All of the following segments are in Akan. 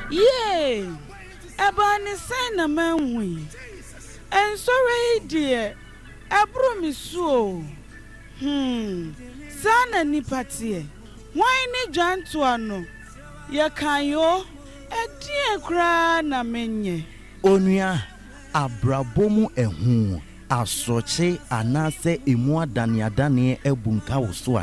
Yay! Ebani say na manwi. And sorry dear. Abro mi so. Sana ni patie. Why ni jantu ano? Ya kanyo. Edie kra na menye. Onua abrabomu ehu asoche anase emu adane ebunka woso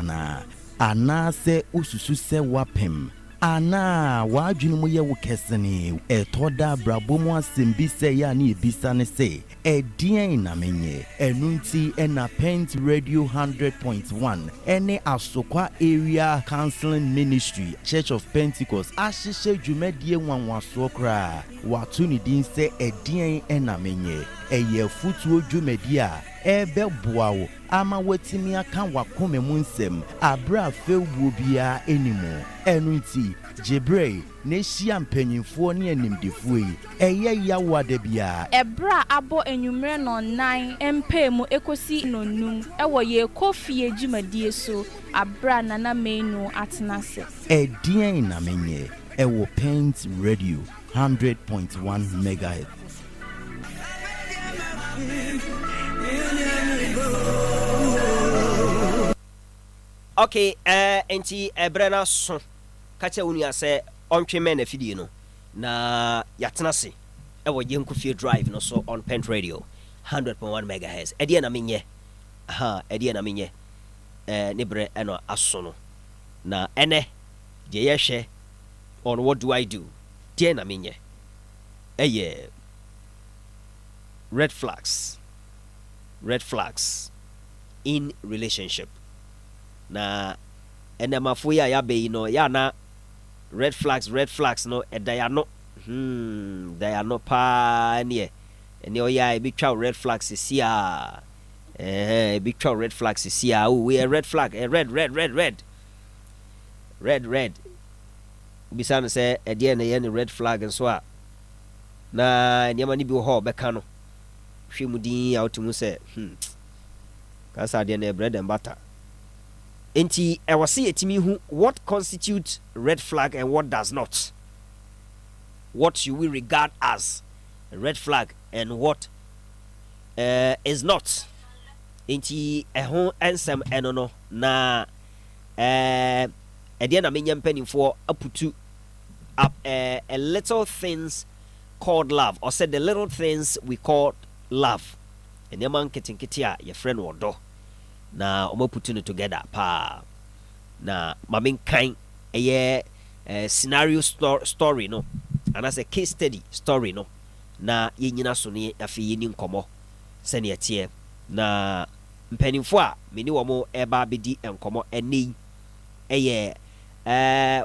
anase ususu se wapem ana wadwene mu ye wo kesene etoda brabomu asembi se ya na ebisa ne se edien na menye enunti ena Pent Radio 100.1 ene asokwa area counseling ministry Church of Pentecost ashishe dwumadie nwanwaso kra watu ni din se edien ena menye eye futuo dwumadi a ebe boawo ama watimi aka wakome mu nsem abra fewuo bia enimu enunti jebre ne hia mpanyimfo ne animdefo yi eye yawade bia ebra abo enwumre no 9 empemu ekosi no num ewo ye kofie dwumadie so abra nana menu atenase edien na menye ewo Pent Radio 100.1 megahertz. Okay, enti ebrana so kacha unia se ontwe men afidie no na yatenase ewo yenkufie drive no so on Pent Radio 100.1 megahertz edie na menye edie na menye nibre eno aso no na ene je yehwe on what do I do die na menye red flags in relationship na enemafo ya be no ya na red flags no edaya no daya no pa ne ene oya e bi twa red flags si a e bi twa red flags si a we a red flag red bisa no say ede na ye ne red flag nso a na nyama ni bi ho beka no hwemudin outumu say kasa de na bread and butter enti I was see etimi hu what constitutes red flag and what does not. What should we regard as a red flag and what is not. Enti ehon ensem enono na ede na menyam panimfo aputu up a little things called love, or said the little things we call love. And your man ketinkitia your friend wodo na omo putting it together pa na mamin kind a scenario story no, and as a case study story no na yenyina so ne afi yeni nkomo sene etie na mpanimfo a meni wo mo eba bedi enkomo eni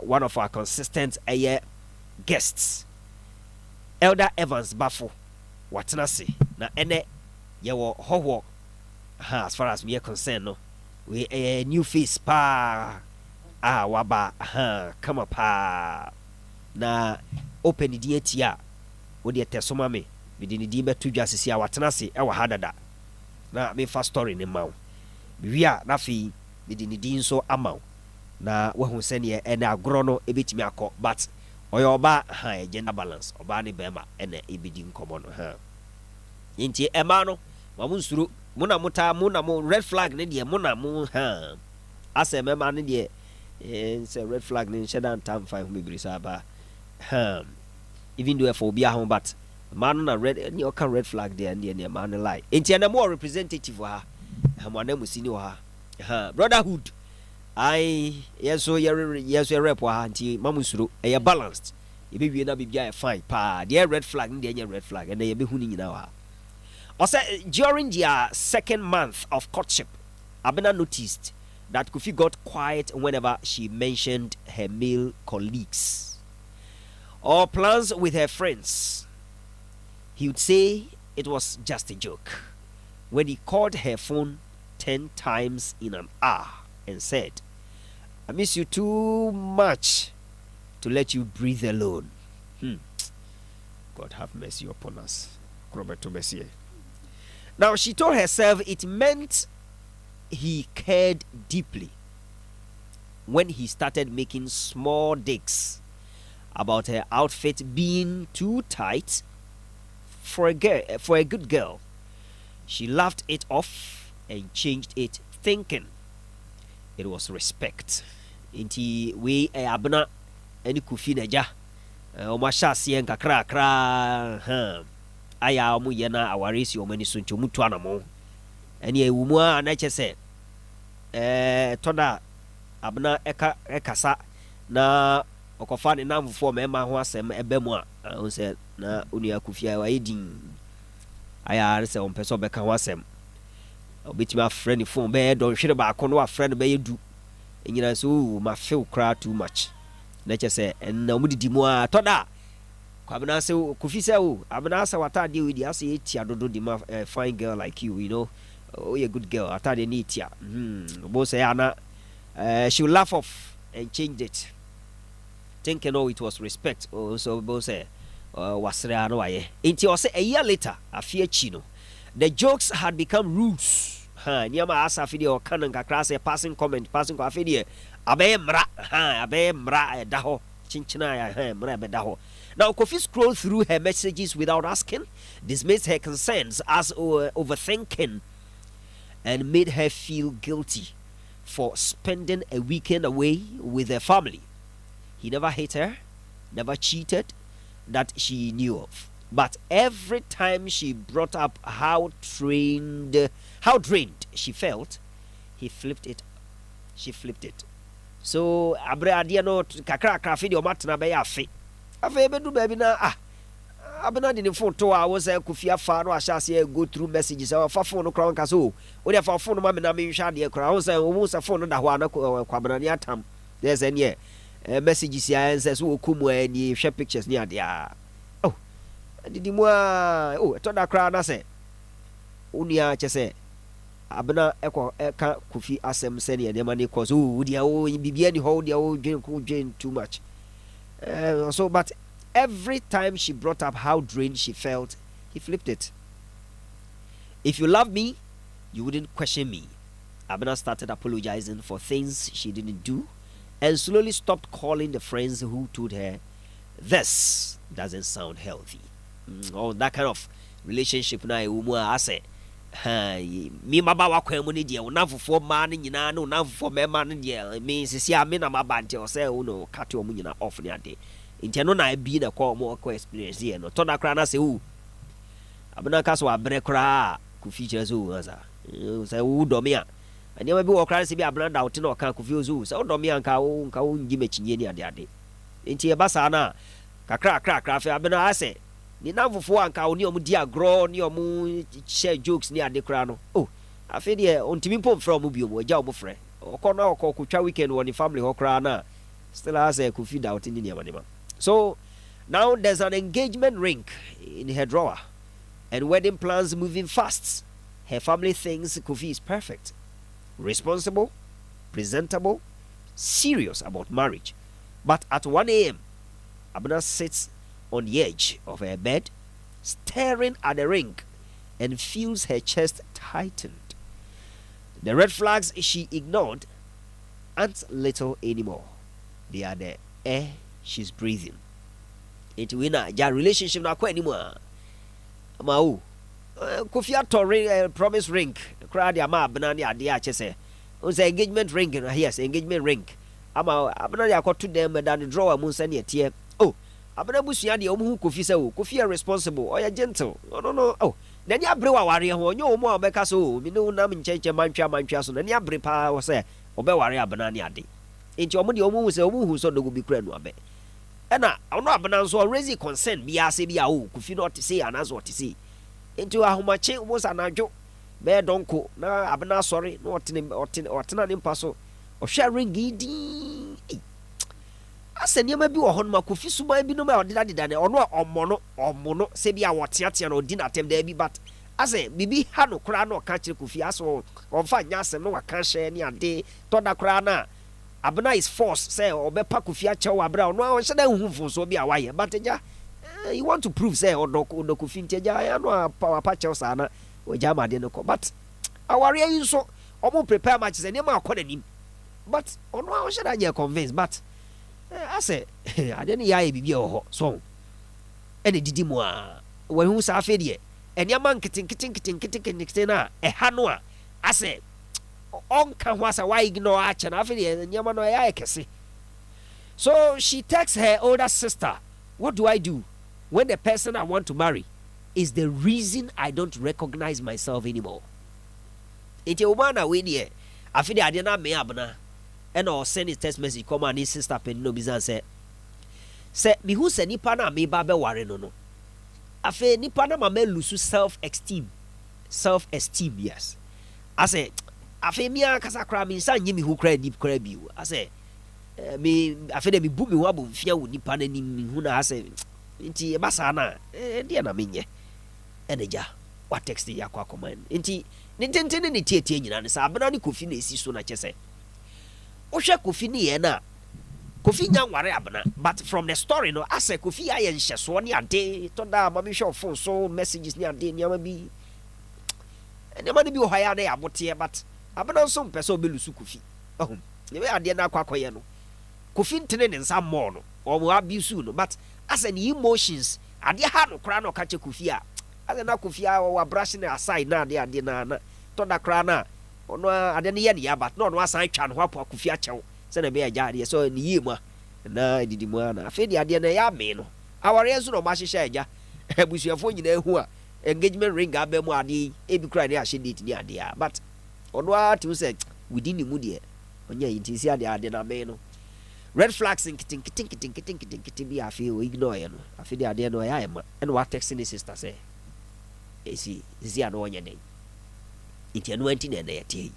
one of our consistent guests, Elder Evans Bafo watenase na ene yewo hoho as far as we are concerned no we a new face pa waba come up na open di etia wo de tesoma me di betu dwasisi a watenase e wa hadada na me fa story ne mawo bia na fi di nso amawo na wo hu sene ene agro no ebetimi akọ but oyoba gender balance oba ne bema ene ebedi nkomo no nti ema no mamunsuru muna mo red flag ne de muna mo ase mema ne de say red flag ne shedan time 5 bebre saba even though for bia ho but man na red any o kan red flag there ne man lie nti na more representative ha na musini wa brotherhood yes rep wa anti mamusuro e balanced e be wie na bibia e fine pa the red flag and the red flag and e be hu ni nyina wa also during their second month of courtship Abena noticed that Kofi got quiet whenever she mentioned her male colleagues or plans with her friends. He would say it was just a joke when he called her phone 10 times in an hour and said, I miss you too much to let you breathe alone. God have mercy upon us. Roberto Messier. Now she told herself it meant he cared deeply. when he started making small digs about her outfit being too tight for a good girl. She laughed it off and changed it, thinking it was respect. Inti we abna any kufi naja omasha sie nkakra kra aya omu ye na awaresi omani so ntomu to anamo ene ewumu a na kyese toda abna ekasa na okofa ne namfo mema ho asem ebemu a on se na onua kufia wa edin aya se on peso beka ho asem obetima friend phone be don hwere ba ko no wa friend be yedu enyina so ma feel cry too much na kyese na omudidi mu a toda kwabena se kufi se abna se watade we di ase etia dodo di ma fine girl like you know, oh you good girl atade ni etia bo say ana she will laugh off and change it, thinking it was respect. Oh, so bo say wasre ano waye inti o say a year later afia chi no the jokes had become rules. Nyama asa fidi o kanan kakra say passing comment passing ko afidi abe mra da ho chinchina ya mra be da ho. Now Kofi scrolled through her messages without asking, dismissed her concerns as overthinking, and made her feel guilty for spending a weekend away with her family. He never hit her, never cheated, that she knew of. But every time she brought up how drained she felt, he flipped it. She flipped it. So abre adia no kakra krafi di omatna be ya fe. Afa ebedu baby na abena di ne phone to a wo say Kofi afa no ahase go through messages afa phone no kra nka so wo dey fa phone no ma me na me hwa de kra wo say wo say phone no da ho na kwabana ni atam there's any messages ya say so okumu ani hwe pictures ni ade oh didi mu to da kra na say unia che say abena eka Kofi asem say ne de mani cause wo dia wo bibia ni ho dia wo dwen too much. But every time she brought up how drained she felt, he flipped it. If you love me, you wouldn't question me. Abena started apologizing for things she didn't do and slowly stopped calling the friends who told her, this doesn't sound healthy. That kind of relationship na I say, me maba wakwa ni dia unafufo ma ni nyina na unafufo mema ni dia me sisi ame na maba nte o say uno cut o mu nyina off ni ade nti no na bi na kwa mo kwa experience here no to da kra na say abena ka so abre kra Kofi kire so asa say do me a ani ma bi wo kra se bi abena da wote na ka Kofi so say do me nka wo ngi machinye ni ade nti e basa na kakra fe abena ase ni namfofo anka oni omu di agro ni omu share jokes ni ade kra no afi de ontimi pom fra omu biom oja omu frɛ okona okotwa weekend woni family ho kra na still has a Kofi doubt in the manima. So now there's an engagement ring in her drawer and wedding plans moving fast. Her family thinks Kofi is perfect, responsible, presentable, serious about marriage. But at 1 a.m., Abena sits on the edge of her bed, staring at the ring, and feels her chest tightened. The red flags she ignored aren't little anymore. They are the air she's breathing. Into winner, ja relationship na kwa anymore. Ma Kofi ato ring, promise ring. Crowd ya ma abena ni ade a chese. On say engagement ring, yes, engagement ring. Ama abena ya ko to them dan drawer mu nsa ne tie. Abena busua de omu Kofi say Kofi are responsible or ya gentle. No. Na ni abre wa ware ho onyo omu a obeka so mi no na mchenche mantwa so na ni abre pa wo say obe ware abena ni ade. Enti omu de omu say omu hu so dogo bi kra no abe. Ena ono abena so raise concern bi ase bi a Kofi no te say anazo te say. Enti ahomache omu sa nadwo be donko na abena sorry no otena ni mpa so o sharing gidi. Ase niam bi wo ho no Kofi suban bi no ma odida ne ono omono se bi a woteatea na odi na tem da bi but ase bibi ha no kra na oka kire Kofi aso onfa nya asem no waka hye ne ade to da kra na abena is force say obepa Kofi a chewa abra ono a hye da hufu so bi a waye but ja you want to prove say odo Kofi nteja ya no apa chewa sa na o jama de no ko but aware yi so omo prepare match say ne ma akọ nanim but ono a should I convinced but I say I didn't ya bibi ho so ene didi mu a we hu sa afa de eniama nkitin na ha no a ase onka ho asa why ignore acha na afa de eniama no ya ekese. So she texts her older sister, what do I do when the person I want to marry is the reason I don't recognize myself anymore? Iti umana we de afa de ade na me abna and or send his text message come and his sister pen no bizan say me who say nipa na me ba be ware no no afa nipa na ma lose self esteem yes I say afa me akasa kra me nsa nyi me hu kra deep kra bi I say me afa de me bu me ho abomfia wo nipa na ni me hu na I say nti e basa na de na menye eneja what text ya kwa command nti ne tentene ne tietie nyina ne sa abena ne kofi na esi so na chese ohwe kofi ne ye na kofi nya ware abena but from the story no ase kofi aye nhyeso ne ade to da ma me hwe phone so messages ne ade ne ama bi ne ma ne bi o haya na ya bote but abena so mpese obelusu kofi ohum ne be ade na akwakoye no kofi ntene ne nsa mo no o mo abisu no but ase ne emotions ade ha no kra no ka che kofi a ase na kofi a wa brush ne aside na ade na to da kra na ono ade ne ye ne ya but no asan twa no hapo kofi a chew se na be ya ade so ne yi mu na didi mu na afi de ade na ya me no aware enso no ma hyehyɛ agya abusuafo nyina ehu a engagement ring abe mu ade ebi kra ne ahye date ni ade a but ono a to say within the mood here onya yintisi ade na me no red flags kitin bi afi o ignore ye no afi de ade no ya ema and what text ni sister say esi zia no onya den iti anu anti na ya tie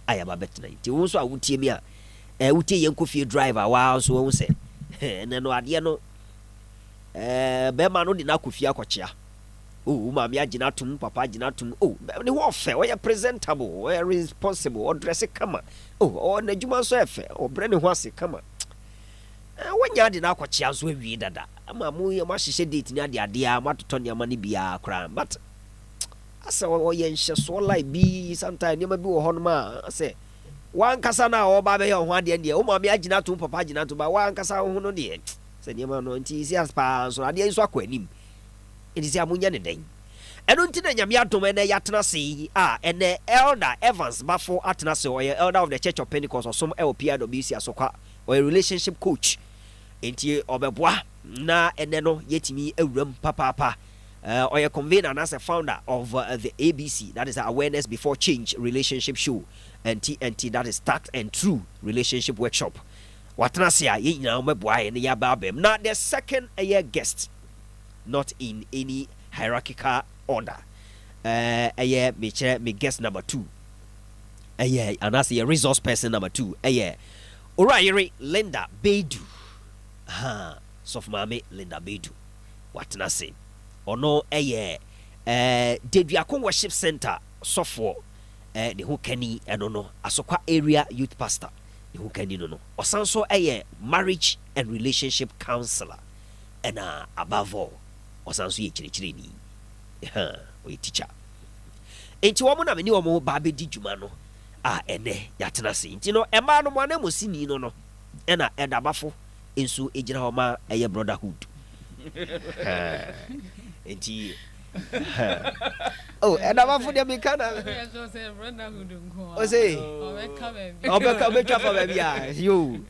aya ba betna iti wo so a wutie mi a wutie ye nkofie driver wa so wo se ene no ade no be ma no de na kofie akochia oh ma mi agina tum papa agina tum oh ne ho fe o ye presentable o ye responsible o dress kama oh na juma so efe o bre ne ho ase kama wanya de na akochia so awie dada ama mu ye ma hyehyɛ date ni ade a matoto ne ama ne bia kra but asa o ye nhye so like bi sometimes ne ma bi wo ho no ma ase wan kasa na o ba be ye ho ade ne o ma mi agina tum papa agina tum ba wan kasa ho no de se ne ma no nti si aspa so ade nso akwanim edisi amunya ne den eno nti na nyame adom ene yatena se ene elder Evans bafo atena se o elder of the Church of Pentecost osom LPWC asokwa o relationship coach enti obeboa na ene no yetimi awuram papa or a convener and as a founder of the ABC, that is Awareness Before Change Relationship Show, and TNT, that is Tact and True Relationship Workshop. What Nasia, ye now, my boy, and the Yababem. Now, the second year guest, not in any hierarchical order. A year, me guest number 2. A year, and as a resource person number 2. A year, Uriah Linda Bedu. Soft mommy Linda Bedu. What Nasi? Ono Deduakon Worship Center software the who kenny and ono asokwa area youth pastor the who kenny no osanso marriage and relationship counselor and above all osanso ye chiri ni we teacher enti wo mo na meni wo mo ba be di djuma no ene yatena se enti no ema no mo na mo sini no ena edabafo enso ejira ho ma brotherhood enti oh and I'm for the mekana o say obeka for baby you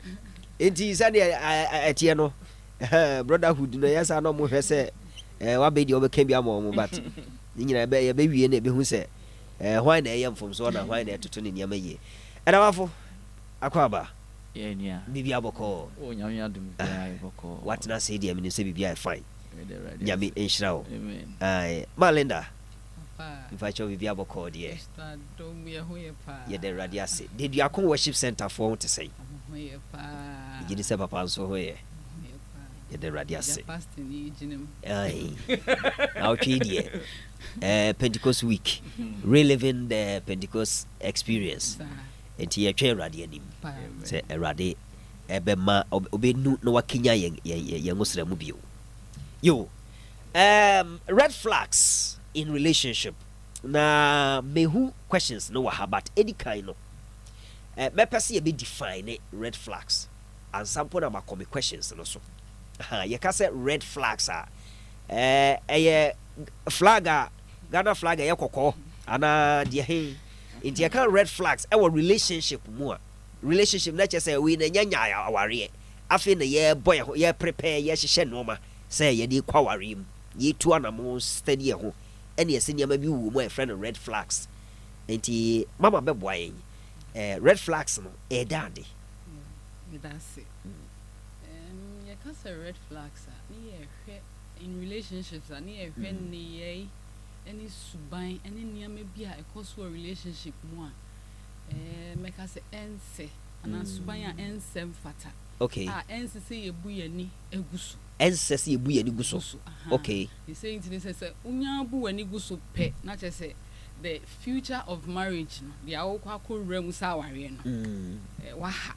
enti sane atie no brotherhood no yes no mo hwe se wa be di obeka bia mo but ni nyina be wie na be hu se why na yam from so na why na toto ne niam ye and I'm for akwaba yeah bibi aboko oh nyame adum bia aboko what na say dia me say bibi fine Yami Inshrao. Amen. Malinda. If I show you Biabo dear. Ye the radiasi. Did you come worship center for to say? You didn't say papa so where? Ye the radiasi. Aye. Now dear. Pentecost week. Reliving the Pentecost experience. And here chair radianim. Say a radi. Ebema obe no wakinya ye muslim mubio. Yo, red flags in relationship. Na mehu questions no waha but any kind no. me pese be define red flags and sample na come questions no so you can say red flags are flag Ghana flag ye kokko ana de he inti you can red flags our relationship mu a relationship na che say we na nyanya aware afi na ye boy ye prepare ye hye no ma say ye di kwaware mu ye tu anamo steady ho ene ye senia ma bi wu mu a friend red flags inti mama beboa yen red flags no dade that's it. You can say red flags in relationships and any subai any near maybe a cause for a relationship more make us ense and subaya ensem fata. Okay. Ense say ebu ni egusu. Ense say ebu ni guso. Okay. He saying to this say unya bu ani guso pe na che say the future of marriage no dia wo kwa ko rem sa ware no. Waha.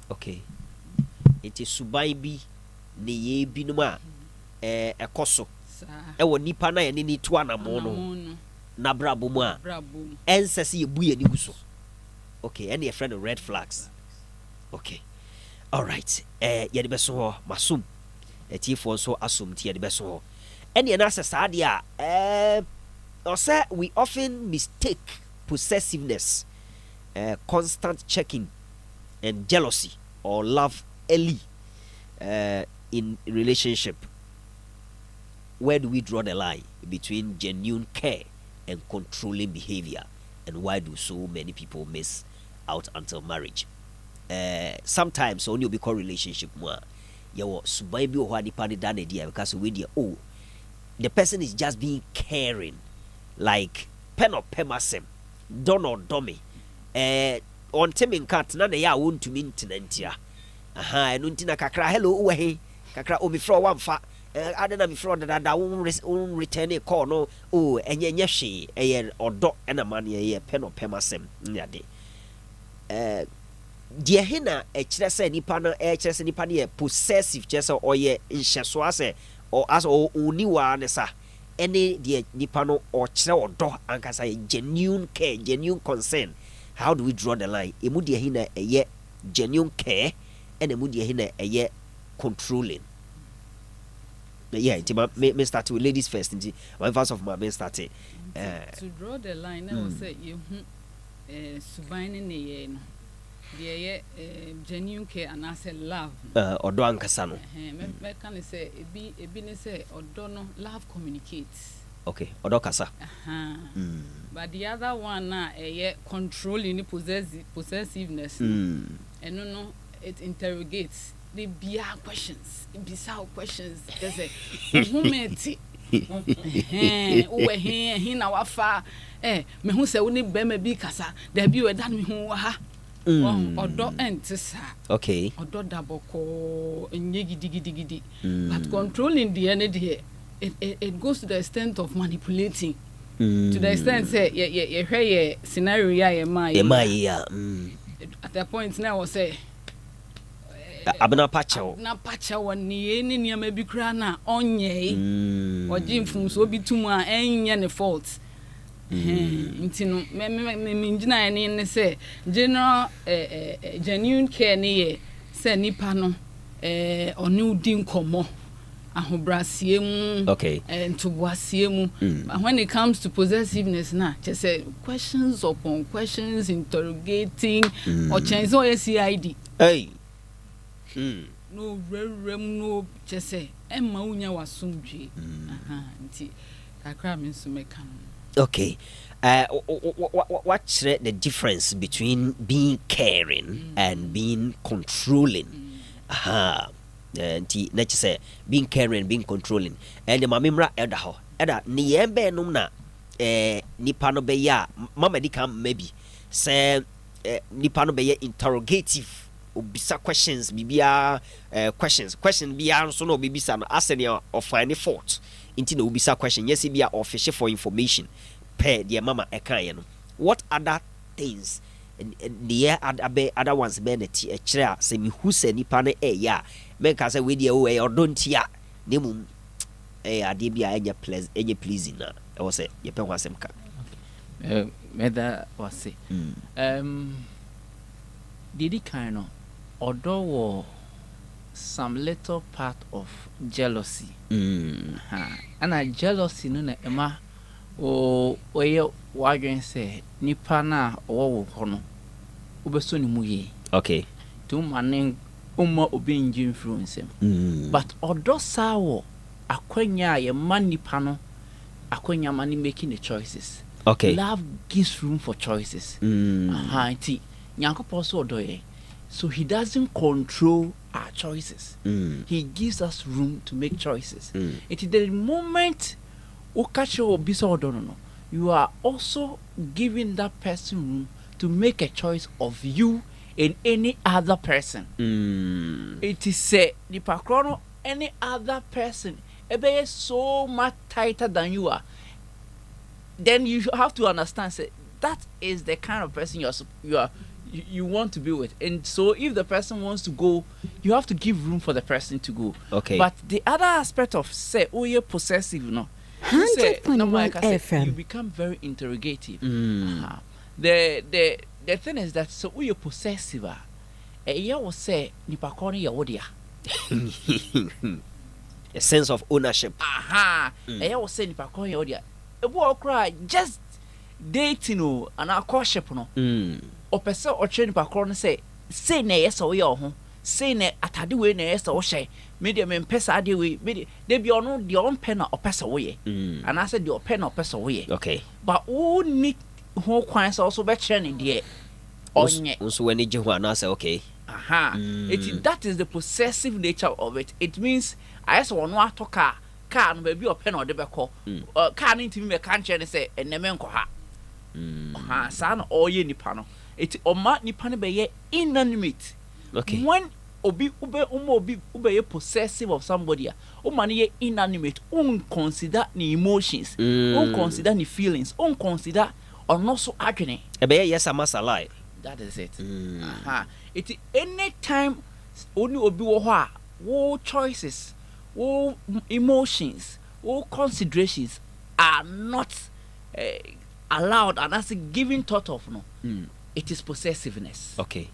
Okay. It is subai bi ne ye bi no ma ekoso. Ewo nipa na ye ni tu anamo no. Na brabo mu a. Ense say ebu ni guso. Okay, and your friend of red flags. Okay. All right. Ye de beso ho masum. Tifo so asum ti ye de beso ho. And ye na sadia or say we often mistake possessiveness, constant checking and jealousy or love early in relationship. Where do we draw the line between genuine care and controlling behavior? And why do so many people miss out until marriage? Sometimes only be called relationship more. You subai bi o nipa ni dan idea because we dey the person is just being caring, like pen or pemasem, don or dummy. On timing cat na ya won to mean tenantia. Aha, enuntina kakra hello we kakra omi fro one fa. Adena mi fro da won return a call no enye hwe eye odo na man ye pen or pemasem nyade. Deɛ he na ɛkyerɛ sɛ nipa no ɛkyerɛ sɛ nipa no yɛ possessive kyerɛ sɛ ɔyɛ nhyɛsoa sɛ as ɔni wa ne sa ɛne deɛ nipa no ɔkyerɛ ɔdɔ ankasa yɛ genuine care, genuine concern. How do we draw the line? Emu deɛ he na ɛyɛ genuine care ɛna emu deɛ he na ɛyɛ controlling. Yeah, me start with ladies first. My verse of my men started. To draw the line, I will say you subine ne no. The genuine care and I say love. Odo ankasa no. Me can say ebi ne say odo no love communicates. Okay, odo kasa. But the other one na controlling possessiveness. And no it interrogates. They be questions. It be questions. They say who met he na wafa me hu say we ni be me bi kasa there be we dan me hu wa ha odo entisa. Okay, odo daboko enye gidi but controlling the energy it goes to the extent of manipulating to the extent say ye hwe scenario ya ma at the point now was say abna pacho won ni niam bi kra na onye oji mfumso bi tumu a enye ne fault nti no me ngina ne say general genuine care ne ye say nipa no oni udi nkomo ahobrasie mu ntoboasie mu when it comes to possessiveness na just say questions upon questions interrogating or change or CID no rem no just say emma unya wasumdwe nti kakra me nso meka. Okay, what's the difference between being caring and being controlling? Nti na say being caring, being controlling. And the mamimra eda ni yembe num na nipa no be ya mama di kam maybe say nipa no be ya interrogative. Obisa questions bibia question bia so no bibisa no asene of find fault into no obisa question yes bia official for information per the mama ekan no. What other things the other ones be na ti ekire say me hu say nipa no ya men ka say we dey o or don't ya nemum ade bia enye pleasing na e was say ye pe ho asem ka meda wase Didi kind of although some little part of jealousy. And a jealousy no na ema o oye wadwen say nipa na owo hono obeso ni muye. Okay. To manen umma obi nji influence. But odo sawo akwanya ye man nipa no akwanya mani making the choices. Okay. Love gives room for choices. Ti nyankopon so odo ye. So he doesn't control our choices. He gives us room to make choices. It is the moment you are also giving that person room to make a choice of you and any other person. It is say any other person is so much tighter than you are. Then you have to understand say, that is the kind of person you want to be with. And so if the person wants to go, you have to give room for the person to go. Okay. But the other aspect of say, oh, you're possessive, no. Say, you become very interrogative. The thing is that so you're possessive. You will say nipakoni yawodia. A sense of ownership. You will say nipakoni yawodia. A boy cry just dating no and a courtship no. O pese o train pakro no say na yes o ye ho say na atade we na yes o hye me de me pesa ade we me de bi ono de on pe na o pese wo ye and I said de o pe na o pese wo ye. Okay. But who need ho kwan so also be kire ne de onye so when je ho na say okay. That is the possessive nature of it. It means I say ono atoka car no be o pe na o de be ko car no ntimi me kan kire ne say eneme nko ha sana oye nipa no it oma nipa ne be ye inanimate. Okay. When obi ube possessive of somebody omani ye inanimate, consider the emotions, consider the feelings, consider or not so agony. Ebe yes I must lie. That is it. It any time only obi wo choices, wo emotions, wo considerations are not allowed and that's a given thought of no. It is possessiveness. Okay.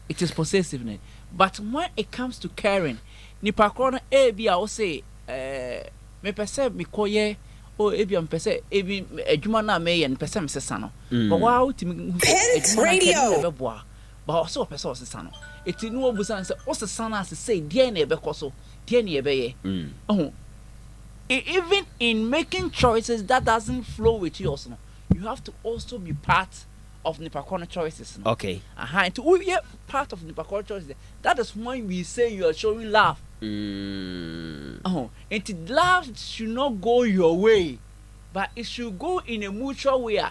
It is possessiveness. But when it comes to caring, nipa kono ebi a wo say me pese me koye o ebi am pese ebi adwuma na me ye me pese me sesa no. But wa ultimi Pent Radio. But also pese o sesa no. Eti no obusan say o sesa na say die na ebe koso, die na ebe ye. Even in making choices that doesn't flow with you also, you have to also be part of Nipakono choices. No? Okay. And to be part of Nipakono choices, that is when we say you are showing love. And love should not go your way, but it should go in a mutual way.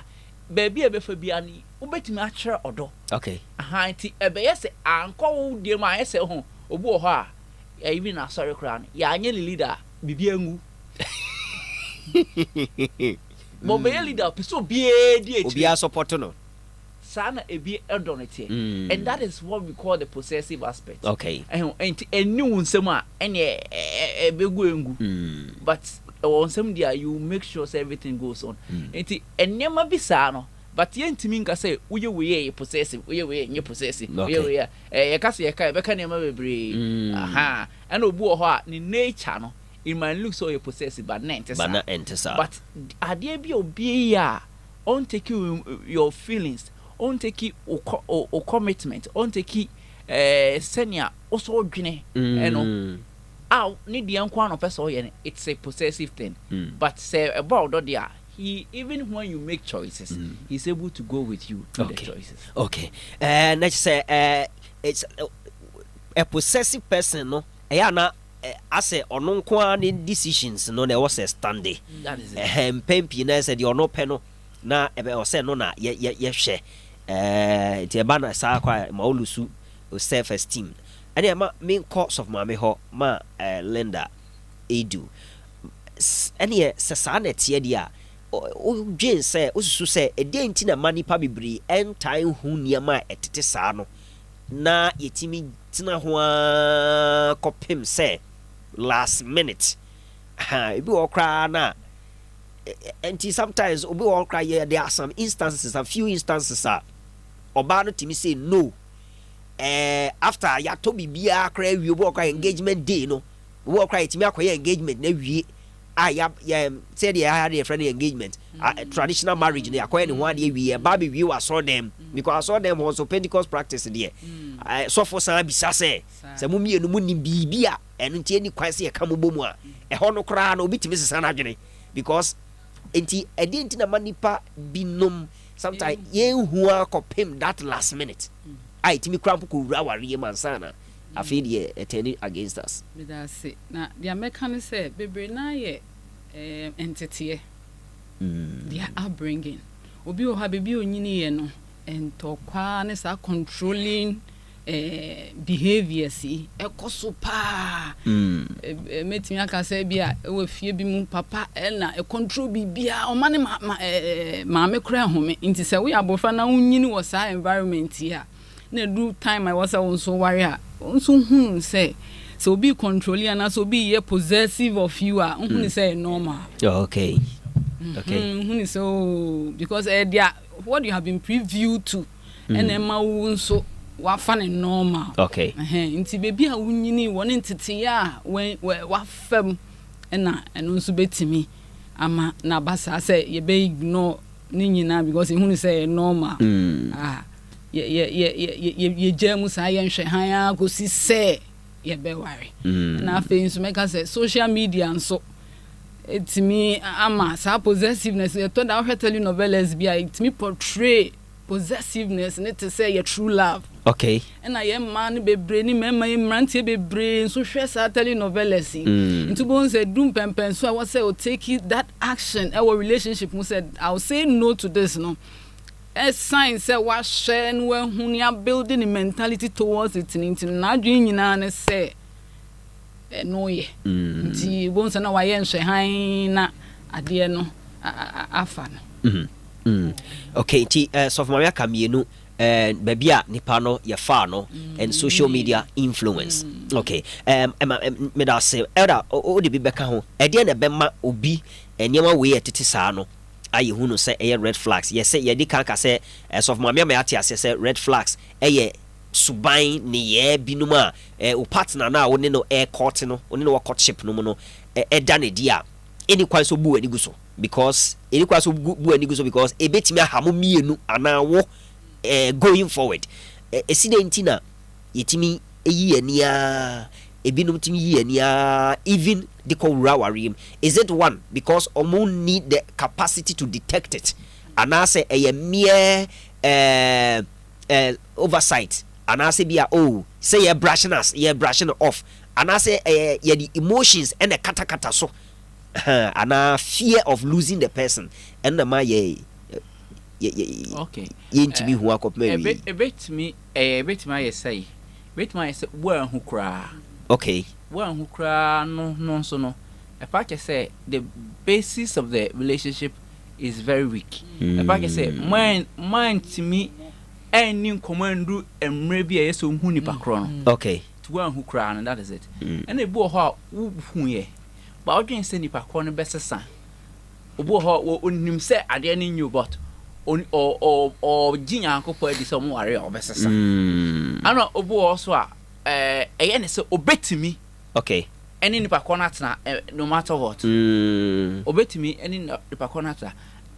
Baby, Fabiani, ubet mature odo. Okay. And yes, uncle, dear my say home, obo ha, even a sorry crown, ya leader, bibiangu. But my leader, so be a support no. Sana ebi edonete, and that is what we call the possessive aspect. Okay. And new unsema any beguengu. But on some day you make sure everything goes on. And never be sano. But yen to me say we possessive, we possessive. We kasi beka nema bebre. And obu ho ni nature no. It might look so possessive, but not enter. But idea be obi ya on take your feelings. On take it or commitment, on take it senior also dwene no need the uncle person it's a possessive thing. But say about there he even when you make choices he's able to go with you in the choices. Okay. Let's say it's a possessive person no na as ono kwa ni decisions no there was a standing. That is it. Pempi na said you no peno na ebe o say no na ye hwe ti eba na sa kwa ma olusu self esteem and ya main course of mame ho ma Linda edu and ye sesa na tie dia o dwen say osusu say e de nti na manipa bibiri entai hu niama etete saa no na yetimi tina ho kopim say last minute ebi wo kra na and sometimes obi won cry there are some instances, a few instances oba no timi say no after ya to bibia kra wi obo kwa engagement day no wo kra itimi akoye engagement na wi ya say the had friend engagement traditional marriage na akoye ne ho ade wi ba be wi wa saw them because I saw them also Pentecost practice there so for some bisa say mumie no munim bibia eno ntie ni kwan se ka mobomu a ho no kra na obitimi sesa na adwene because enti edi na manipa binom sometimes ye hu akopem that last minute ai timi krampo ko wura ware man sana afei de attending against us me that say na the American say bebre na ye entity their upbringing obi o ha bebi onyini ye no entokwa ne sa controlling behavior si ekoso pa metimi aka say bia we fie bi mu papa na control bibia o mane ma me kura home nti say we abofa na unyini wo sa environment here na do time I was so worry so hu say so be controlling and so be ye possessive of you hu say normal okay hu so because what you have been previewed to and then ma wu so wa fan normal okay nti baby a wunyini woni ntete ya wa fam na eno nso betimi ama na basa say ye be ignore ni nyina because hu say normal ye jamu sa ye nhwe han go si say ye be ware na afi nso make say social media nso etimi ama sa possessiveness ye to da telenovelas bia etimi portray possessiveness ne to say your true love okay and I am man bebre ni mema imrantie bebre so hwe sa telenovelas into bon say dum pempen so I was say o take it that action our relationship mu said I'll say no to this no a sign say wa share no hu ya building mentality towards it into na adwen nyina ne say no ye nti bon say na wa ye nhwe han na ade no afa no okay ti so for my kamienu babia nipa no ye fa no and social media influence okay me da say elder o de bi beka ho e de na be ma obi enyema we etete saa no aye hu no say red flags ye say ye di kan ka say so for my ate ase say red flags suban ne ye binuma o partner na wo ne no court no wo ne no courtship no no da ne dia any kwan so bu ani gu so because any kwan so bu ani gu so because e betimi ahamo mienu ana wo going forward accident na yetimi eyi ania ebinum timi yi ania even the cowrawarium is it one because omo need the capacity to detect it and I say mere oversight and I say bia say you brushing off and I say the emotions and the kata so and fear of losing the person and the my okay yentimi hu akopma a bit me I say where who cry okay where who cry no so no if I can say the basis of the relationship is very weak if I can say mind to me any commandu emre bia yeso hu nipa kro no okay to where who cry and that is it and e bo ho hu ye but odwen say nipa kro no besesa obo ho onim say ade na new but or jinya akopọ edi so mo ware obesesa ana obo also eye ne se obetimi okay any nipa konatna no matter what obetimi any nipa konatna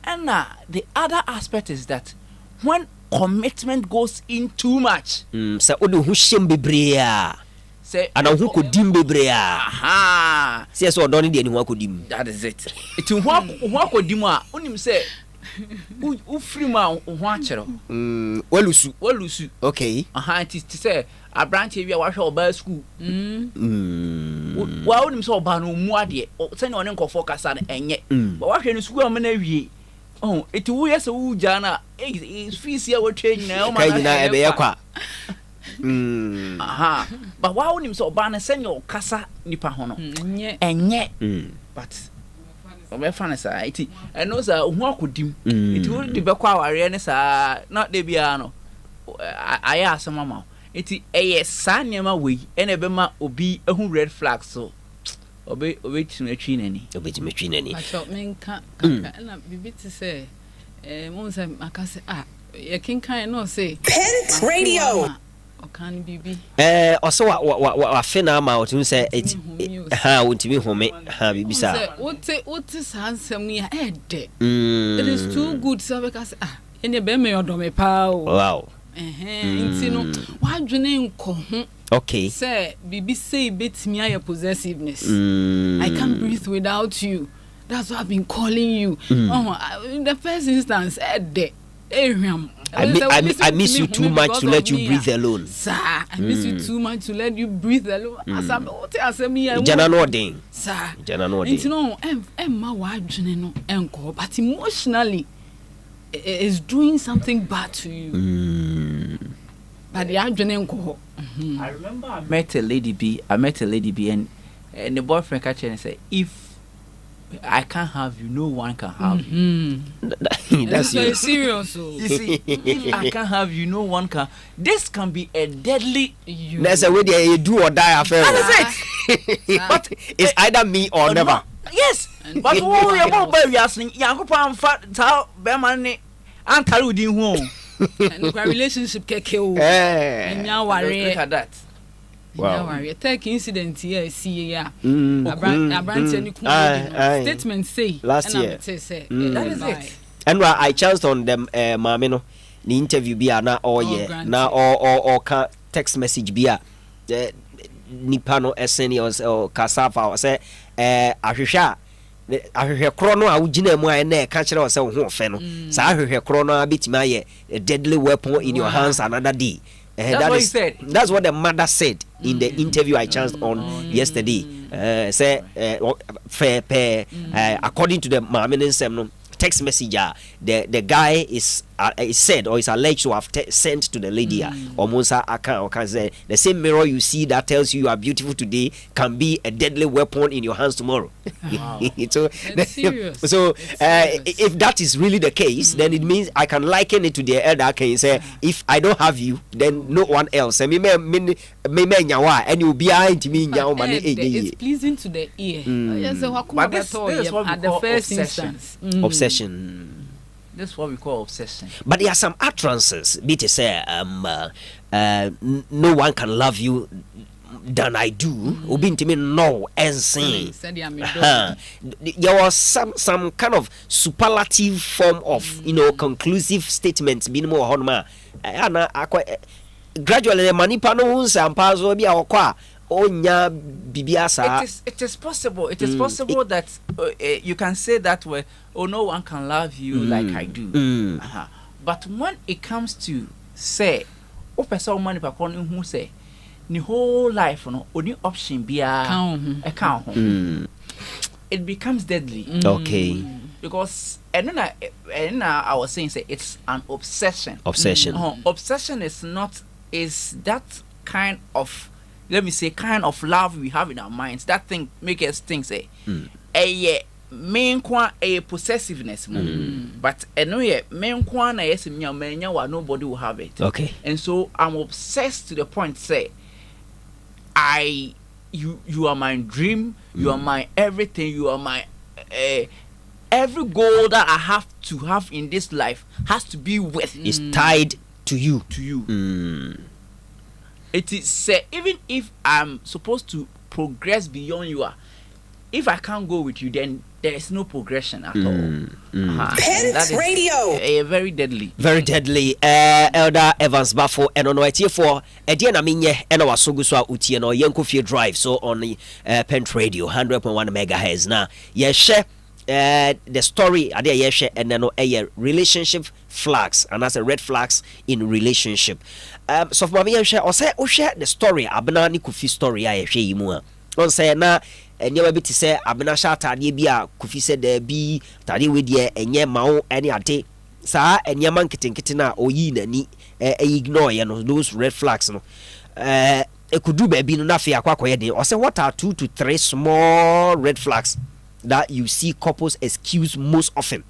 and the other aspect is that when commitment goes in too much say odo hu hyem bebrea say ana hu kodim bebrea aha say so odo ne de ni hu akodim that is it it hu akodim a onim say u free ma ho akero walusu okay aha it say a branch area wa hwe oba school wa onim say oba no mu ade say na one nkofo kasa na enye but wa hwe no school am na wie it wu yes wu jana fees ya watwe nyina o ma na ebe yakwa aha but wa onim say oba na say o kasa nipa ho no enye but obe fan sa iti eno sa hu akodim iti wo de be kwa aware ne sa na de bia no aya asema ma iti eye sa niam we ene be ma obi ehu red flag so obe timatwi nani so menka na bibiti say mo say makase ye kinkan no say Pent Radio Okan bibi. Also wa fena ma o tun say it ha wontimi home ha bibi sa. What ansem ya ede. It is too good so because ene be me odome pa o. Wow. Nti no wa dwene nko ho. Okay. Say bibi say betimi aye possessiveness. I can't breathe without you. That's why I've been calling you. In the first instance, I miss you too much to let you breathe alone. Sir, I miss you too much to let you breathe alone. Jana no ding. Sir, Jana no ding. You know, Emma wajune no enko, but emotionally, is doing something bad to you. But the ajune enko. I remember I met a lady B, and the boyfriend catch her and say, if I can't have you, no one can have you. That's very serious. You see, if I can't have you, no one can. This can be a deadly. That's a way you do or die affair. That is it. But it's either me or never. Yes. But who you want to be asking? Yankupa fat tell Bemani and Tarudin home. And relationship keke. And now worry. Look at that. Wow. A tech incident here, see ya. A branch statement say last year. That is it. And I chanced on them, Mamino, the interview be na all year, now or text message be Nipano SN or Casafa or say, Ahisha. Ahwehwe krono a wugina mu a na ka kire o se wo ho feno sa ahwehwe krono a bitima a deadly weapon in your hands another day. That's what he said. That's what the mother said in the interview I chanced on yesterday. Say fair according to the Maminin text message, the guy is said or is alleged to have sent to the lady almost can say the same mirror you see that tells you are beautiful today can be a deadly weapon in your hands tomorrow. Wow. So if that is really the case, then it means I can liken it to the elder can say if I don't have you, then no one else. And you be behind me. It's pleasing to the ear. But this is what we call obsession. Obsession. This is what we call obsession. But there are some utterances. Be to say, no one can love you than I do. Ubinti me no ensign. There was some kind of superlative form of conclusive statements. Being more honma. Gradually, the manipa no unsa ampazo bi akwa. It is possible. It is possible that you can say that way. Oh, no one can love you like I do. But when it comes to say, oh, person money pa kono who say, the whole life no only option be a count. It becomes deadly. Okay. Because and then I was saying say it's an obsession. Obsession is that kind of, let me say, kind of love we have in our minds. That thing make us think say main kwa a possessiveness but anyway main kwa na yes menya nobody will have it. Okay. And so I'm obsessed to the point say you are my dream, you are my everything, you are my every goal that I have to have in this life has to be with is tied to you. It is even if I'm supposed to progress beyond you are, if I can't go with you, then there is no progression at all. Pent Radio. Very deadly. Very deadly. Elder Evans Bafo and on IT for Ediana Minye and our Soguswa Uti and our Yankofia Drive. So on the Pent Radio 100.1 megahertz. Now, yes, the story I dare yes, and then a relationship flags and as a red flags in relationship. So for me, share or say, share the story. Abnani Kufi story. I share you more. On say na. And you to say Abinasha Tadi Bia Kufi said there be Tadi with ye and ye mao any ate sa and yaman kitina or ye ni ignore those red flags no it could do baby no nafi akwa or say what are 2 to 3 small red flags that you see couples excuse most often,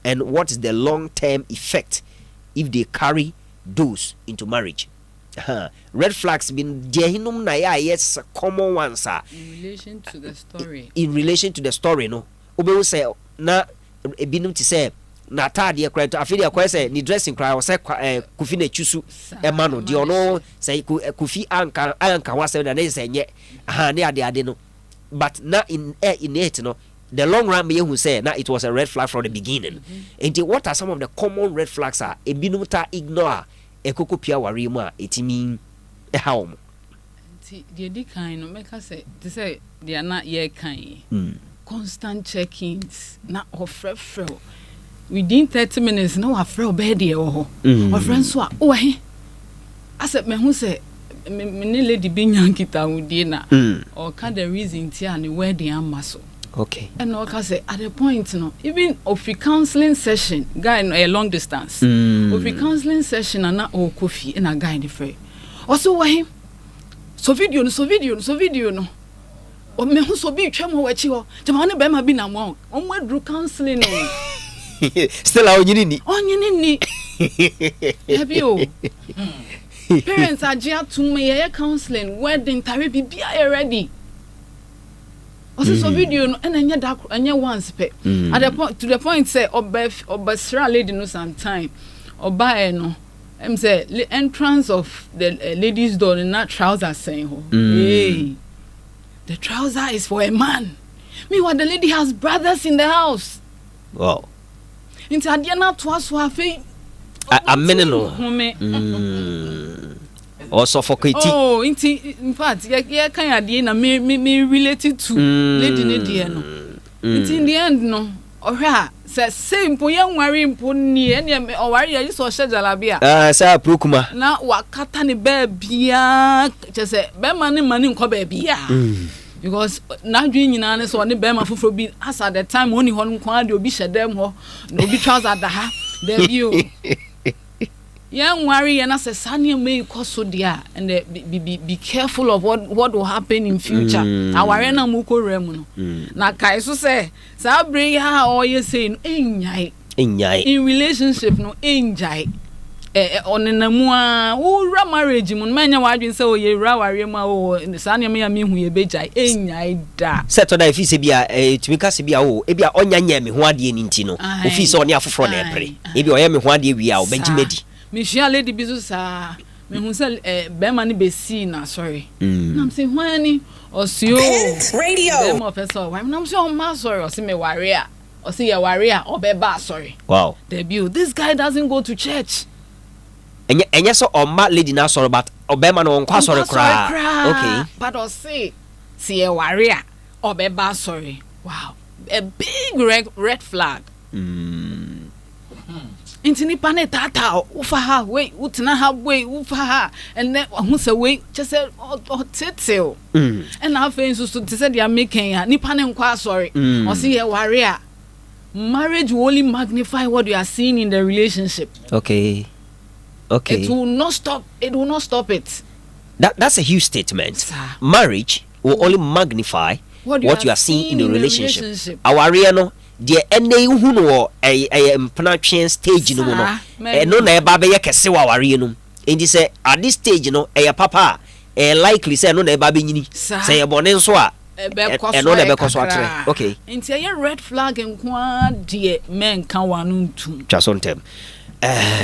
and what is the long-term effect if they carry those into marriage? Red flags been jehinum na yes common ones in relation to the story. In relation to the story, no. Obe say na ebinum ti say na tade kra to afidi akwa say ni dressing kra wo say Kofi na chusu e ma no de ono say Kofi anka wa say na say nye ne ade no but na in it no the long run me who say now it was a red flag from the beginning. And what are some of the common red flags are a binuta ignore a kokopia warima etimi a home. The kind of make us say they are not yet kind. Constant check-ins, not offer within 30 minutes, no afraid bed or friends who are I said me who say me lady being yankita with dinner or can the reason tiani where they are muscle. Okay. And like I say, at the point, even of a counseling session, guy in a long distance, of a counseling session and not all coffee and a guy in the fray. Also, why? So video, no. Or me who so be tremor what you are. Jamani Bema been among. On what drew counseling? Still, on you need. Have you? Parents are just to me counseling, wedding, therapy, be ready. Also, video and then you once pay at the point to the point say or Sarah lady no sometime or buy no say the entrance of the ladies' door in that trouser saying hey, the trouser is for a man. Meanwhile the lady has brothers in the house. Wow. Into Adiana twas wafe a menino or suffocating. Oh, in fact, yeah, kind of idea me related to lady no. In the end, no. Or her says same young worry pony and or worry I saw Shajalabia. Sir Prukuma. Now what catani bear just say money cobe beer. Because now doing honest one the bema for be as at the time only one quad will be shed them no be trousers at the ha there you. Young worry and as a sunny may cause so dear and be careful of what will happen in future. Our muko remuno. Na Kaiso say, Sabri ha or you saying in relationship no enjai. On in the mua who marriage mun manya wadwin say oye raware ma o in the sunny me hu ye bejai enjai da. Settle if he bia to make us bia o e bia onya nya me ho ade ni ntino. Ofi so ne afoforo na epre. E bia oya me ho ade wi a o benjimedi. Michelle lady bizusa me hu say bema ni besi na sorry nam say hwani osio radio bema person why nam say o ma sorry o say me warrior o say ya warrior o be ba sorry. Wow. Debut this guy doesn't go to church. Enya so o ma lady na sorry but o bema no nkwa sorry kra. Okay. But o say ya warrior o be ba sorry. Wow. A big red flag. Intini pane tata ufaha wait utna ha wait ufaha and then who say wait just said tete and now fence so to say they are making ya ni pane nkwa sorry or see a warrior marriage will only magnify what you are seeing in the relationship. Okay. It will not stop it. That's a huge statement. Marriage will only magnify what you are seeing in the relationship. Our warrior no the ene hu no empathy stage no no na eba be kese wa ware no enti say at this stage no papa likely say no na eba be nyini say bone nso a no na be koso atre. Okay, enti red flag nko de men kan wanu ntum twasontem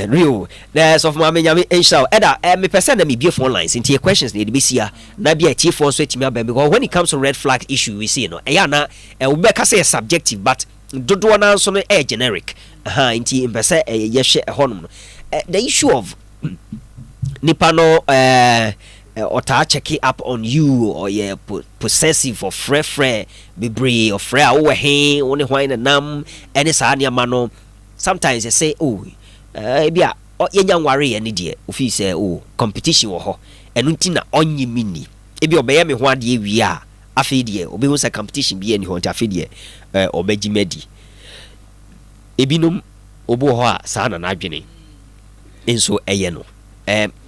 real there's of mama nyame enshaw eda me person na me be phone lines enti questions na be sia na be tie phone so etimi aba because when it comes to red flag issue we see no na we be ka say subjective but dodo na so no generic inti impese ye hwe honum no the issue of nipa no or check it up on you or yeah possessive or free bebre or free wo he woni hwan na nam any sa ne ma no sometimes they say oh bia yenya nware ne de ofi say oh competition wo ho enu nti na onyi mini bia obeye me ho ade wi a afi de obi hu say competition bi ani ho nti afi de obegimedi ebinum obo ho a sa na adwene enso eye no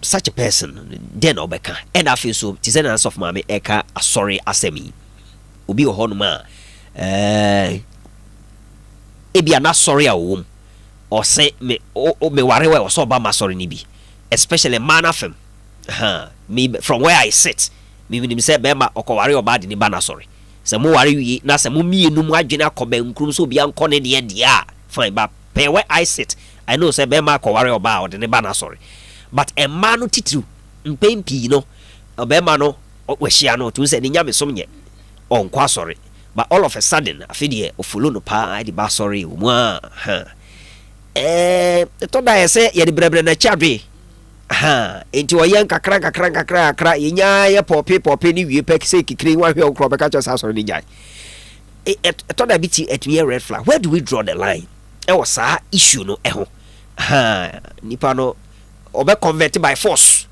such a person then obeka and afi so ti say na of mama eka asori asemi obi ho no ma ebia na sorry a wo or say me me ware we so ba ma sorry ni bi especially man afem me from where I sit me nim say be ma okoware oba de ni ba na sorry se mo ware wi na se mo mienu mu adwene akoba nkrum so bia nkɔ ne de a fine ba pay where I sit. I know say be ma ko ware oba o de ne ba na sorry. But a man no titiru mpem pi no be ma no we hia no to say ni nyame som nye on kwa sorry. But all of a sudden afidie o follow no pa di ba sorry o mu a to da say ye de brebre na chadwe enti o yen kakra yenya ye pope ni wie pek say kikiri wa hwe okro be ka cho sa sorry ni jai to da biti etwe red flag. Where do we draw the line? E was sa issue no ho nipa no obe convert by force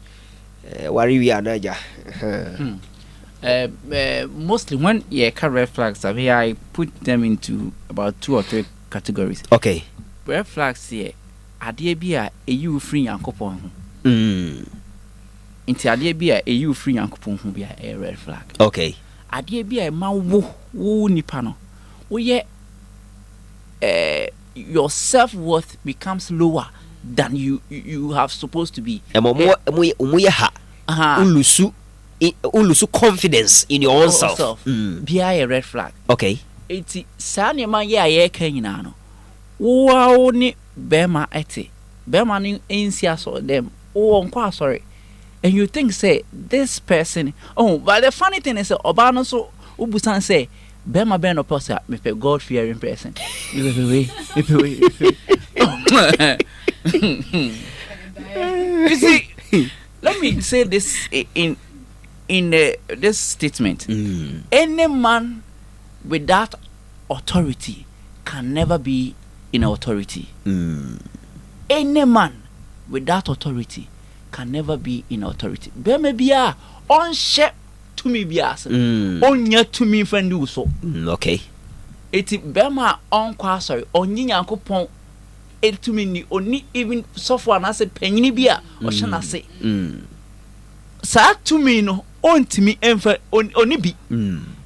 worry we anaja mostly when you carry red flags, I put them into about 2 or 3 categories. Okay. Red flags here, ade bia you free yankopon ho. Inti ade bia you free yankopon ho bia a red flag. Okay. Ade bia ma wo nipa no. Wo ye your self-worth becomes lower than you have supposed to be. Ulusu confidence in your own self. Be a red flag. Okay. It's Sanya Maya ye kanyina no. Wow ni bema ete. Bema ni insia so them. Oh unqua sorry. And you think say this person but the funny thing is Obano so ubusan say Bema Ben oposa me pe God fearing person. You see, let me say this in this statement. Any man without authority can never be in authority. Any man without authority can never be in authority. Bema bia on shep to me bias on yet to me friend do so. Okay. It's Bema on sorry on Yankopon it to me only even software and I said penny bia or shall I say sa to me no on to me enfa only be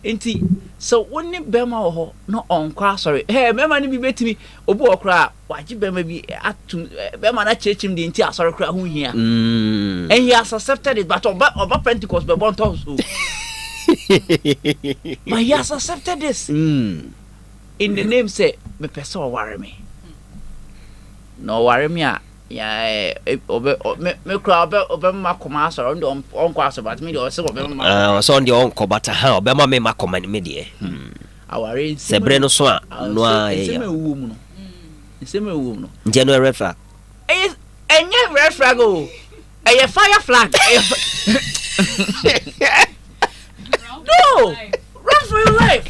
enti so only Bema ho no on sorry hey Bema ni be beti me obu okra waji Bema bi atum Bema na chechim de enti asori kra hu hia and he has accepted it but oba Pentecost be bon to so but he has accepted this in the name say me person worry me no worry me yeah me crowd obe makoma so on kwaso but me dey say obe ma so on the on ko bata ha obe ma me makoma ni me dey aware sebre no so a no a say me wu mu no say me wu mu no January red flag enye red flag o eye fire flag no run for your life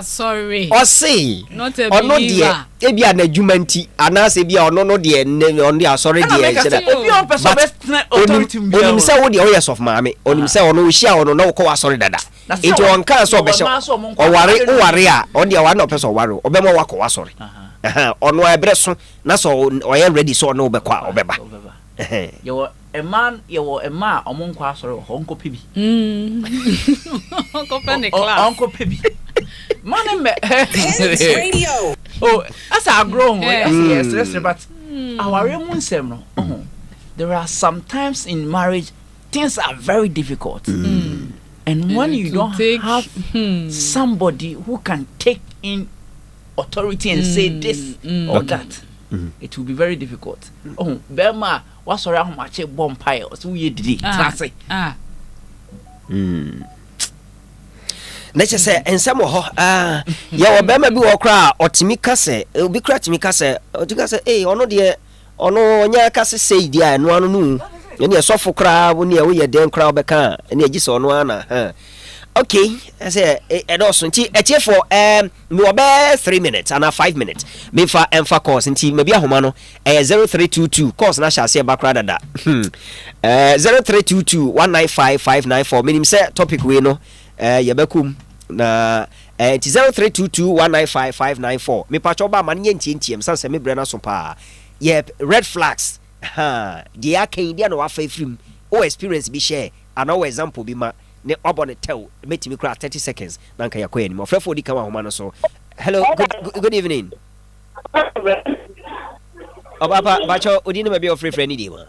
sorry or say not a believer e bia na adwumanti anase bia ono no de on dia sorry de obi on person best authority bia onim say wo de oyes of maame onim say ono wo hia ono no ko wa sorry dada into on kan so be o ware a on dia wa na person ware obema wa ko wa sorry ono ebre so na so o ready so no be kwa obeba you a man among sorry honko pibi honko pen class honko pibi man radio as I grow yes but our remunsem no there are sometimes in marriage things are very difficult and when you don't have somebody who can take in authority and say this or that it will be very difficult. Bema was sorry how much bomb pie so you did it. Let's just say and some ya Bema bi wo kra otimi kase obi kra timi kase otika say ono de ono nya kase say dia no anu nu ne sofo kra wo ne wo ye den kra obeka ne agise ono ana okay I say and also nti etie for me obe 3 minutes and 5 minutes me fa emfa course nti me bia homa no 0322 course na sha se bakra dada 0322 195594 minim say topic we no yebekum na nti 0322 195594 me pa choba man ye ntiem sanse me bre na so pa ye red flags dia kan dia no wa fa frim o experience bi share an example bi ma ne obone tell metimi kra 30 seconds nanka yakoye ni mo frefo di kama homa no so hello good evening Papa bacho odini me be of free ni di ma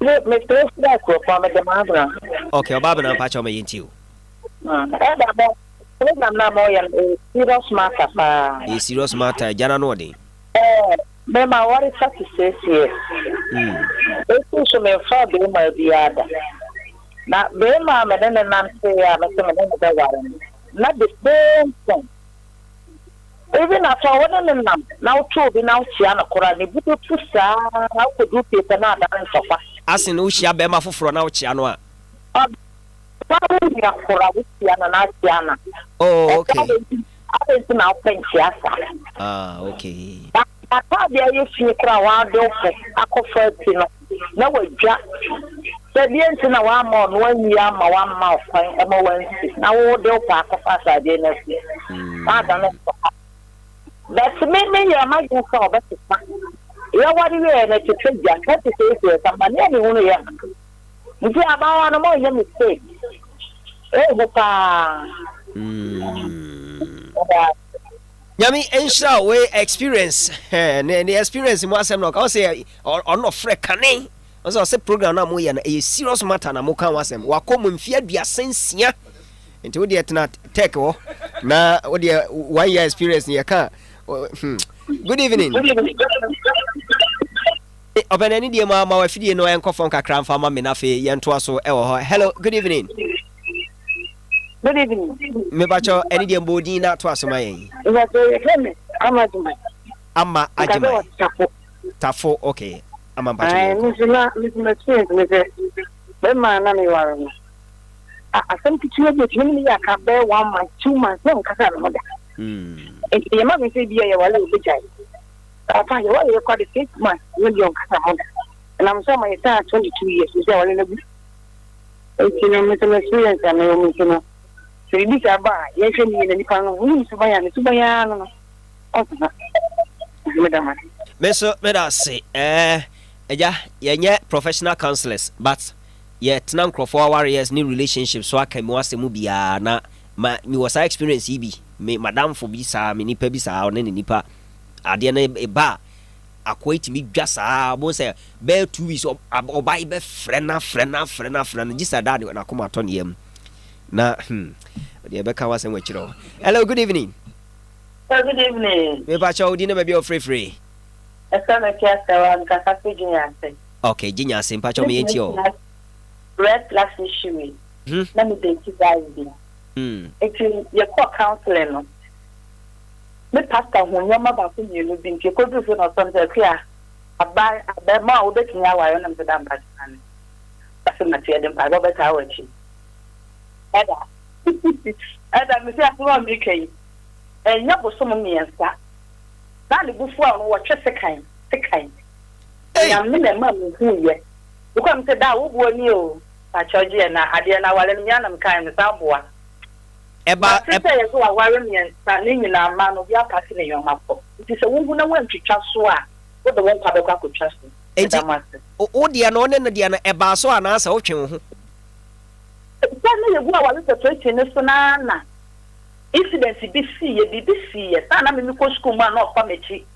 Mr. Flash ko pa me demandra okay baba na bacho me yenti o program na mo ya serious matter pa serious matter jana no de Mema, what is 36 years? This is my father, my dear. Now, Bema, Madame, and Nancy, Madame, not the same thing. Even after one of them, now two be now Chiana Korani, but to say, how could you pay the other and so far? As in Ushia Bema for now, Chianoa. Oh, okay. Now, okay. I thought there is a crowd of Aquafert. No way, Jack. The answer now, I'm on 1 year, my 1 mouth, and my 1 now, all the park of us are dinner. I don't know. That's me, your imagine so, but it's fine. You're what you are to take your 36 years, somebody only young. You see about one more young mistake. Yami ensha we experience the experience mo asem no ka say or no frɛ kane o say program na mo ye na e serious matter na mo kan wasem wa kom mfia duasensia enti wo de etna tech wo na wo de 1 year experience ni ka good evening obenani die ma wa fidie no enkofon kakra mfa ma me na fe ye nto aso e wo hello good evening. Good evening. Me bacho any dem bodi na to asoma yen. Ama Ajima. Tafo okay. Ama bacho. I miss experience me say be man na me ware no. Asem kitu e me ya ka be 1 month 2 months na nkasa no da. E ma me say bia ye wale obi jai. Afa ye wale kwa the 6 months we dey nkasa mo da. And I'm so my 22 years we say wale na bi. E no me experience na me no. This about yes, you need any kind of room to buy and to buy. Meso, say, eja, ye professional counselors, but yet nan crofo warriors new relationships so aka me wase mu bia na ma me was experience ibi me madam for bi sa me nipa bi sa one ne nipa ade na e ba akwait mi dwa sa mo say be 2 weeks obai be frena gisa dad na koma to ne yam na the Rebecca was in which hello, good evening. Good evening. Me bacha odi na be free. Okay, Ginya sim pacha me entio. Red flags issue. Let me take you guys. Actually, your court counselor no. Me pastor when your mother for you been ke ko do so na something clear. Aba ma wo be kinya wa yo na me da mba kan. Asa na tie dem pa go beta wachi. Ada me say aso me kai enya boso mo miensa na le bufu a no wo twe sekan ya me na ma me hu ye ko me say da wo bo ni o pa choje na ade na wale nya na me kan me samboa eba say ye so wa ware miensa ni nyina ma no bia pa se ne yo mafo nti se wo hu na wan twitwa so a wo de won pa be kwa ko twa so enti o dia no ne dia na eba so ana sa wo twen ho Sana yebu awale tete ne so na incident bi si ye sana me ko school ma na ofa mechi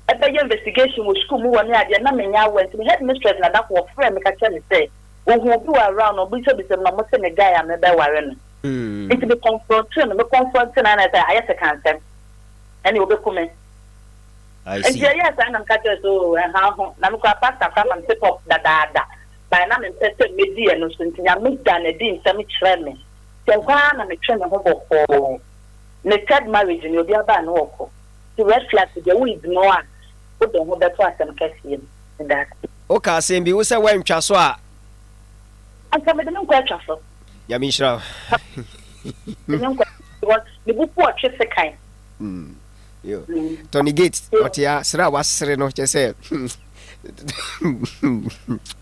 ebe ye investigation wo school mu woni ade na menya went me head mistress na da ko friend me ka tell me say wo hu bi wa around no bi se na mo se ne guy am be ware no it be confrontation na say ayese cancel ani obe come I see yes na ka tell so ha ho na me ko pastor ka man set up da by na me pese media no so ntinya me da na di nsam kire me se kwa na me twe me ho boko ne third marriage ni obi aba na woko the red flag de we ignore o do ho beto asem kase that o ka asem bi wo se wa ntwa so a aka me de no kwa twa so ya mi shira no kwa the book what twe sekan yo Tony Gates otia sra wasre no che se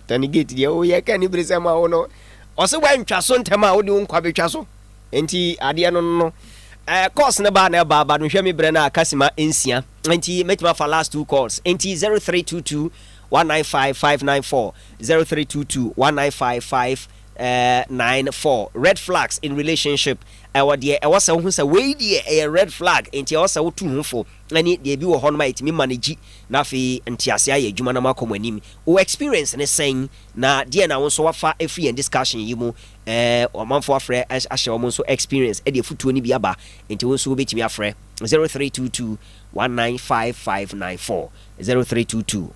Tani gate dia o ye kan ibre se ma wo no o se wa ntwa so ntema wo de nkwa betwa so enti ade no course na ba no hwe me bre na akasima ensia enti metima for last 2 calls enti 0322 195594 0322 195594 red flags in relationship de e wasa hu sa we de e red flag enti e wasa wo tu hu fo ani de bi wo ho no ma itimi manage na fi ntiase aye adwuma na makom anim o experience ne sen na de na wo so wafa free and discussion yi mu o manfo afre ahye wo so experience e de futuo ni bi aba enti wo so obetimi afre 0322 195594 0322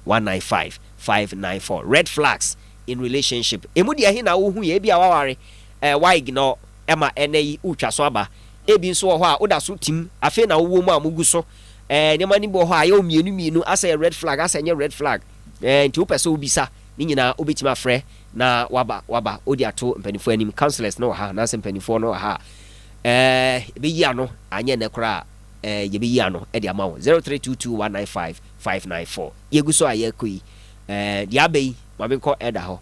red flags in relationship emu dia he na wo hu ye bia waware why ignore ema enei utwa so aba ebi nso ho a oda so tim afi na wo mu amugu so nyama ni bo ho a ye mienu asa red flag asa nye red flag nti wo pese obisa ni nyina obetima frɛ na waba odi ato mpanifo anim counselors no ha na mpanifo no ha be yi ano anye ne kra ye be yi ano e de ama wo 0322195594 yegu so aye koi dia bei ma be ko eda ho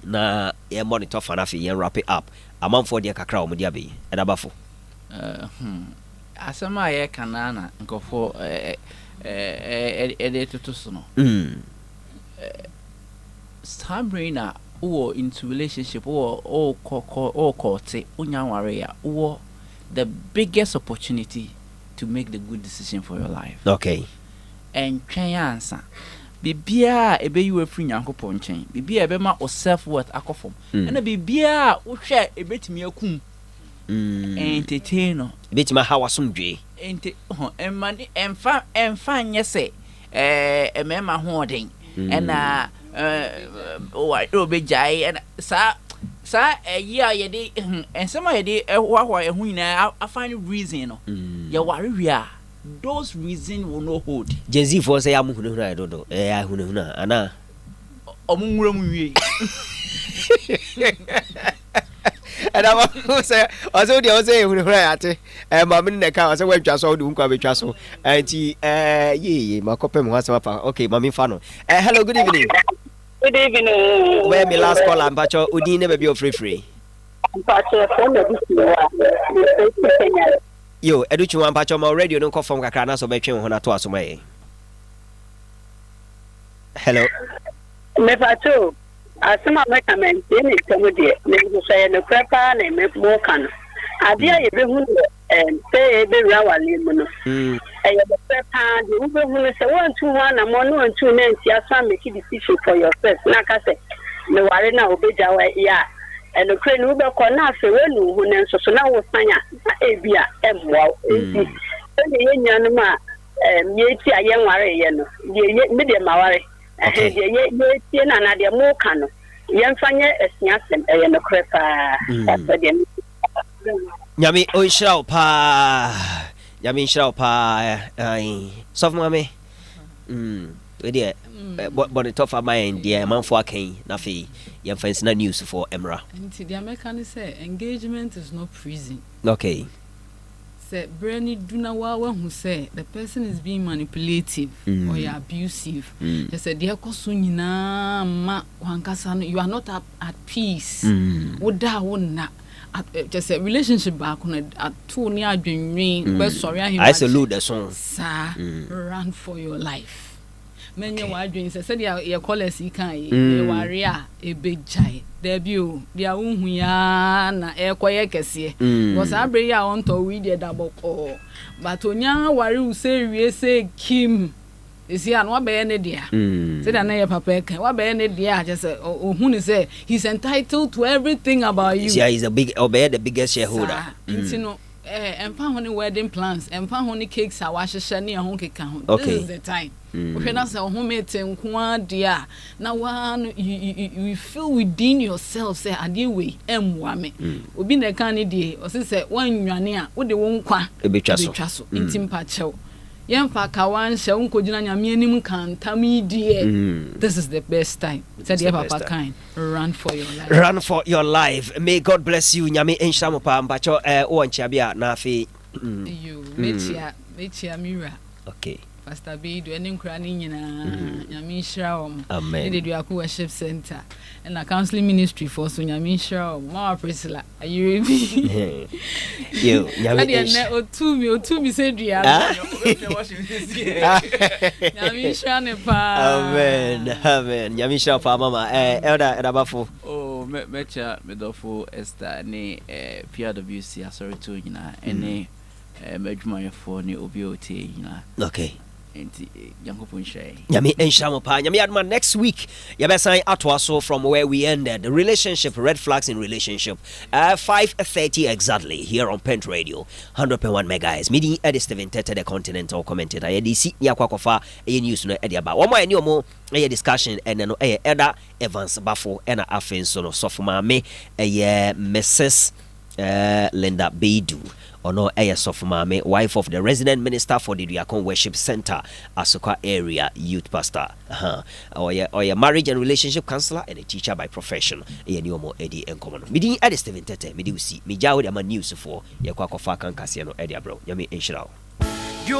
na ye monitor fa na fi ye wrap it up amamfo de kakra o mo dia bei eda bafo asama ye kanana nkofo ede tutuso no Sabrina or into relationship or court unyanware or the biggest opportunity to make the good decision for your life. Okay. And try answer. Bibia ebe you free nyankopon chen. Bibia ebe ma o self-worth akofom. And bibia wo hwe ebetimi akum. Entertain. Ebetimi ha wasomdwe. Ente emani emfa nyese emema hoden. And I be jai and sa yeah ye and some ye de wa hu na I find reason ya worry those reason will not hold Jay-Z for say am hunu I don't know I hunu ana omunwura mu wie and I say also dey say hunu ate ma me ne ka say we twa so do nkwa be twa so anti ye makopem ho asema pa okay ma me fa no hello good evening. Good evening. Where me last call and Pacho Udine baby of free. Pacho from the Yo, Educhu and Pacho my radio no call from Kakana so between Hona to Asumay. Hello. Me Pacho, asema recommend any comedy, me say no prepare and me more can. Adia ye be hu say be rawale mu no. The prepare the ube hu say 1 2 1 and 1 2 na ntia make decision for yourself. Na ka say me ware na obeja wa ya. And the crane ube ko na fe we nu hu na nso na wo sanya ebia emwa enti. Ye nyanu ma ye ti aye nware ye no. Ye me de maware. Ye ti na na de mo ka no. Ye mfanye esiasem no krepa. Nyami oishao pa Nyami shao pa soft mame we dey but the tough mind there man for akan na fe yam fancy na news for Emra nti the American say engagement is not prison. Okay. Say Bernie Duna who say the person is being manipulative or abusive. They said dear kosunyina ma wankasa you are not at peace. Woda wonna just a relationship back on at 2 near adwinwi be sorry I salute the song. Sir, run for your life. Many wadwin said your callers you can e worry e big jai debut dia unhu ya na e koye kese because abre ya on to we dey double call but onya worry we say Kim is here no be ne dia say that na your papa can wa be ne dia just ohun say he's entitled to everything about you. Yeah, he's a big the biggest shareholder. You know empa honey wedding plans empa honey cakes a wa hyehyɛ ne ho keka ho. This is the time. Okay, na say ho mete nko dia na one you feel within yourself say ade we emwa me obi na kan ne die o say wan nwane a wo de wo nkwa ebetwa so ntimpa chew yemfa ka wan hye nkogina nyame anim kan tamidie. This is the best time. Said the papa kind run for your life. Run for your life. May God bless you. Nyame enhira mo pa mpacho o nchia bia na afi you metia mira. Okay. Pastor B do any nkra ni nyina nyame nhira om. Amen. They do Aku worship center and a counseling ministry for so nyame nhira om. Ma Priscilla are you ready? You nyame otu mi say dua. Nyame nhira ne pa. Amen. Nyame nhira pa mama. Elder Bafo. Oh mecha medofo Esther ne PRWC asori to nyina ene medwumayefo ne obi otie nyina. Okay. Yami Enshamopa, Yami Adman. Next week, Yabesan Atwaso from where we ended. The relationship, red flags in relationship. 5:30 exactly here on Pent Radio, 100.1 megahertz. Meeting Eddie Steven Tete, the Continental commentator. EDC Yakwakofa, a news no Eddie about. One more any more a discussion and then Edda Evans Bafo and Afin son of Sophomore me a Mrs. Linda Beidu. Ono of Mame, wife of the resident minister for the Diakon Worship Center, Asuka area youth pastor. Or your marriage and relationship counselor and a teacher by profession. Yeniomo Eddie and Common. Midi Eddie Steven Tete, Midi see, Mijaw, I'm a news for Yakwakofa Cassiano Eddie Bro. Yami Inshirao.